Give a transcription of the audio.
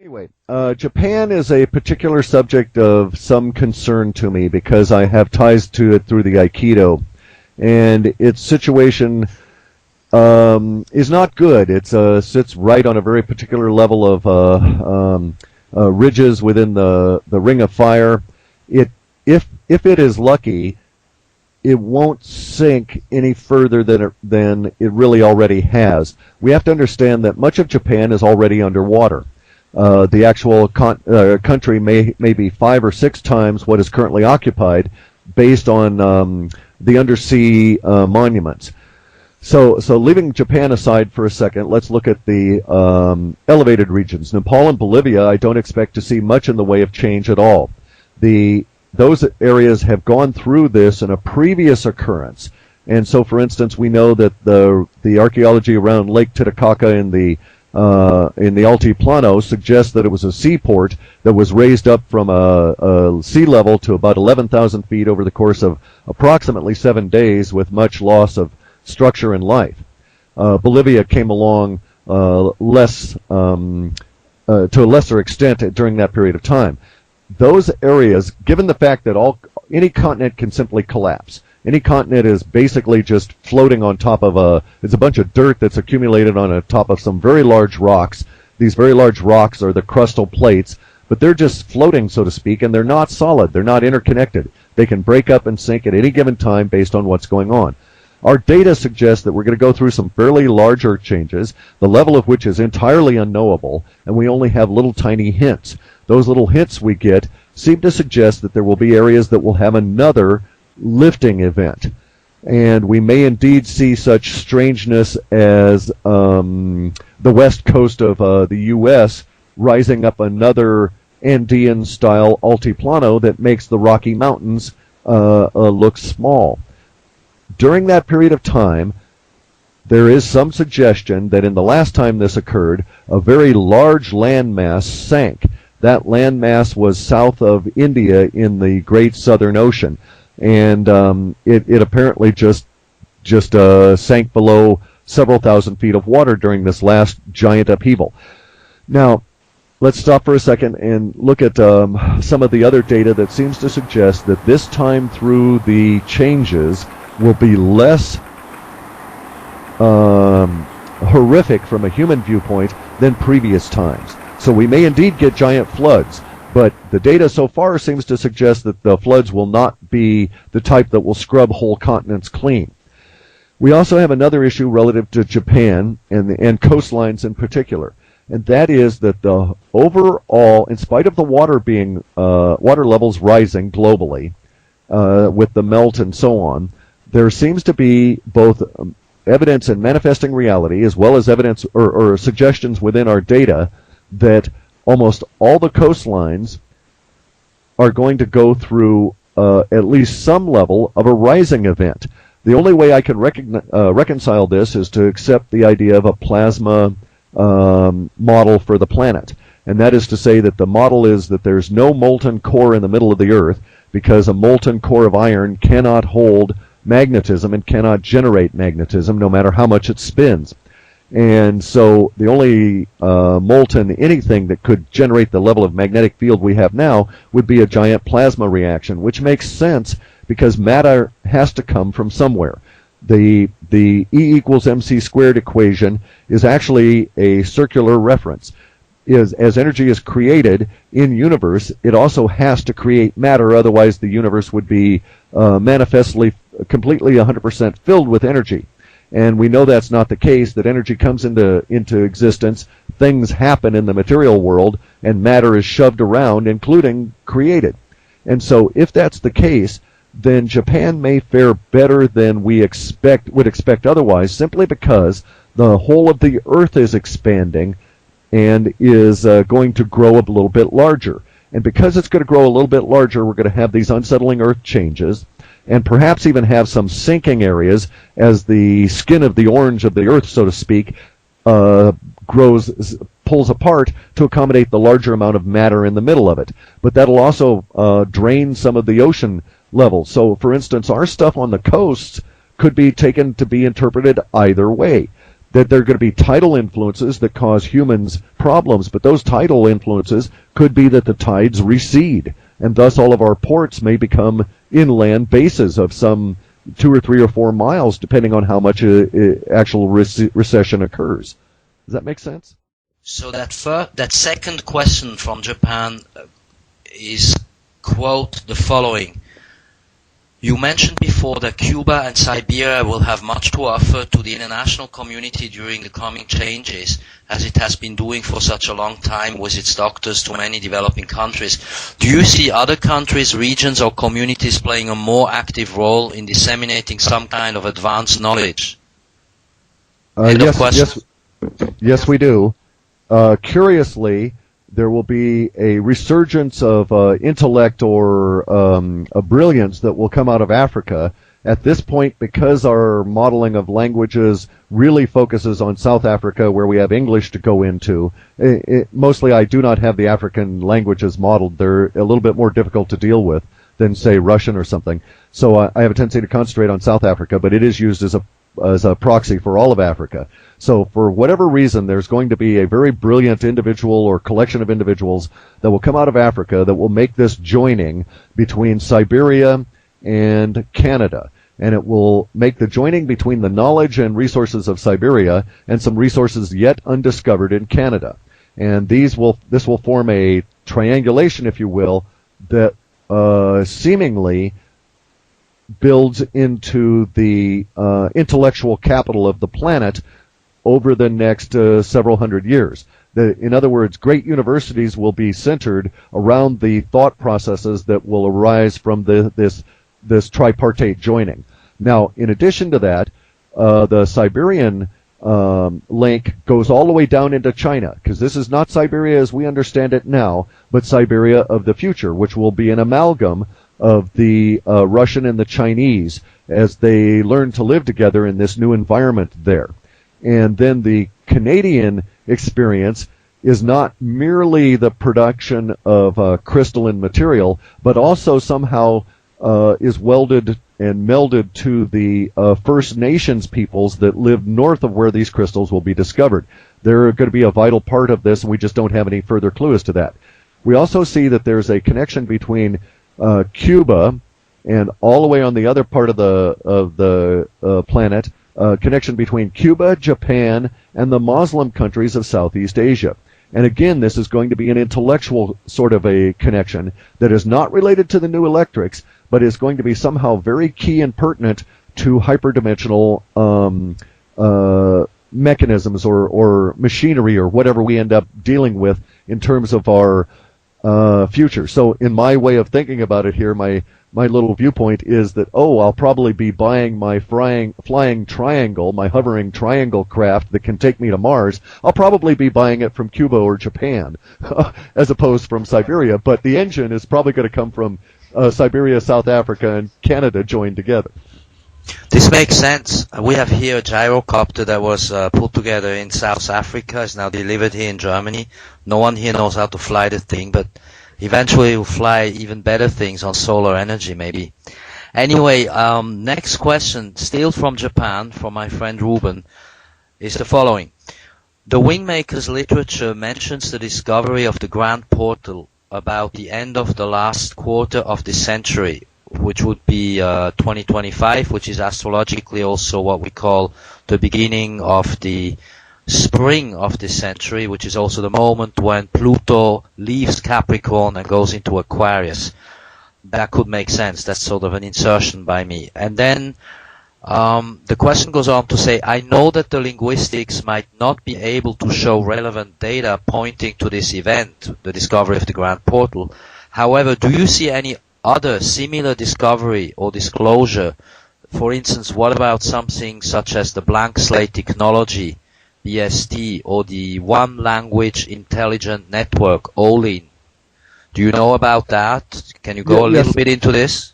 Anyway, Japan is a particular subject of some concern to me because I have ties to it through the Aikido, and its situation is not good. It sits right on a very particular level of ridges within the Ring of Fire. If it is lucky, it won't sink any further than it really already has. We have to understand that much of Japan is already underwater. The actual country may be 5 or 6 times what is currently occupied, based on the undersea monuments. So leaving Japan aside for a second, let's look at the elevated regions. Nepal and Bolivia, I don't expect to see much in the way of change at all. Those areas have gone through this in a previous occurrence. And so, for instance, we know that the archaeology around Lake Titicaca in the Altiplano suggests that it was a seaport that was raised up from a sea level to about 11,000 feet over the course of approximately 7 days, with much loss of structure and life. Bolivia came along to a lesser extent during that period of time. Those areas, given the fact that any continent can simply collapse. Any continent is basically just floating on top of it's a bunch of dirt that's accumulated on top of some very large rocks. These very large rocks are the crustal plates, but they're just floating, so to speak, and they're not solid. They're not interconnected. They can break up and sink at any given time based on what's going on. Our data suggests that we're going to go through some fairly large earth changes, the level of which is entirely unknowable, and we only have little tiny hints. Those little hints we get seem to suggest that there will be areas that will have another lifting event. And we may indeed see such strangeness as the west coast of the U.S. rising up another Andean-style altiplano that makes the Rocky Mountains look small. During that period of time, there is some suggestion that in the last time this occurred, a very large landmass sank. That landmass was south of India in the Great Southern Ocean, and it apparently just sank below several thousand feet of water during this last giant upheaval. Now, let's stop for a second and look at some of the other data that seems to suggest that this time through the changes will be less horrific from a human viewpoint than previous times. So we may indeed get giant floods, but the data so far seems to suggest that the floods will not be the type that will scrub whole continents clean. We also have another issue relative to Japan and coastlines in particular, and that is that the overall, in spite of the water levels rising globally with the melt and so on, there seems to be both evidence in manifesting reality as well as evidence or suggestions within our data that almost all the coastlines are going to go through at least some level of a rising event. The only way I can reconcile this is to accept the idea of a plasma model for the planet. And that is to say that the model is that there's no molten core in the middle of the Earth, because a molten core of iron cannot hold magnetism and cannot generate magnetism no matter how much it spins. And so the only molten anything that could generate the level of magnetic field we have now would be a giant plasma reaction, which makes sense because matter has to come from somewhere. The E equals mc squared equation is actually a circular reference. As energy is created in universe, it also has to create matter, otherwise the universe would be manifestly completely 100% filled with energy. And we know that's not the case, that energy comes into existence, things happen in the material world, and matter is shoved around, including created. And so if that's the case, then Japan may fare better than we would expect otherwise, simply because the whole of the Earth is expanding and is going to grow a little bit larger. And because it's going to grow a little bit larger, we're going to have these unsettling Earth changes, and perhaps even have some sinking areas as the skin of the orange of the Earth, so to speak, pulls apart to accommodate the larger amount of matter in the middle of it. But that'll also drain some of the ocean levels. So, for instance, our stuff on the coasts could be taken to be interpreted either way. that there are going to be tidal influences that cause humans problems, but those tidal influences could be that the tides recede, and thus all of our ports may become inland bases of some 2 or 3 or 4 miles, depending on how much actual recession occurs. Does that make sense? So that second question from Japan is, quote, the following. You mentioned before that Cuba and Siberia will have much to offer to the international community during the coming changes, as it has been doing for such a long time with its doctors to many developing countries. Do you see other countries, regions, or communities playing a more active role in disseminating some kind of advanced knowledge? Yes, we do. Curiously, there will be a resurgence of intellect or a brilliance that will come out of Africa. At this point, because our modeling of languages really focuses on South Africa, where we have English to go into, mostly I do not have the African languages modeled. They're a little bit more difficult to deal with than, say, Russian or something. So I have a tendency to concentrate on South Africa, but it is used as a proxy for all of Africa. So for whatever reason, there's going to be a very brilliant individual or collection of individuals that will come out of Africa that will make this joining between Siberia and Canada. And it will make the joining between the knowledge and resources of Siberia and some resources yet undiscovered in Canada. And this will form a triangulation, if you will, that seemingly builds into the intellectual capital of the planet over the next several hundred years. In other words, great universities will be centered around the thought processes that will arise from this tripartite joining. Now, in addition to that, the Siberian link goes all the way down into China, because this is not Siberia as we understand it now, but Siberia of the future, which will be an amalgam of the Russian and the Chinese as they learn to live together in this new environment there. And then the Canadian experience is not merely the production of crystalline material, but also somehow is welded and melded to the First Nations peoples that live north of where these crystals will be discovered. They're going to be a vital part of this, and we just don't have any further clue as to that. We also see that there's a connection between Cuba and all the way on the other part of the planet, connection between Cuba, Japan, and the Muslim countries of Southeast Asia. And again, this is going to be an intellectual sort of a connection that is not related to the new electrics, but is going to be somehow very key and pertinent to hyperdimensional mechanisms or machinery or whatever we end up dealing with in terms of our future. So in my way of thinking about it here, my little viewpoint is that, I'll probably be buying my flying triangle, my hovering triangle craft that can take me to Mars. I'll probably be buying it from Cuba or Japan as opposed from Siberia, but the engine is probably going to come from Siberia, South Africa, and Canada joined together. This makes sense. We have here a gyrocopter that was put together in South Africa, is now delivered here in Germany. No one here knows how to fly the thing, but eventually we'll fly even better things on solar energy, maybe. Anyway, next question, still from Japan, from my friend Ruben, is the following. The Wingmakers literature mentions the discovery of the Grand Portal about the end of the last quarter of this century, which would be 2025, which is astrologically also what we call the beginning of the spring of this century, which is also the moment when Pluto leaves Capricorn and goes into Aquarius. That could make sense. That's sort of an insertion by me. And then the question goes on to say, I know that the linguistics might not be able to show relevant data pointing to this event, the discovery of the Grand Portal. However, do you see any other similar discovery or disclosure? For instance, what about something such as the blank slate technology, BST, or the One Language Intelligent Network, OLIN? Do you know about that? Can you go a little bit into this?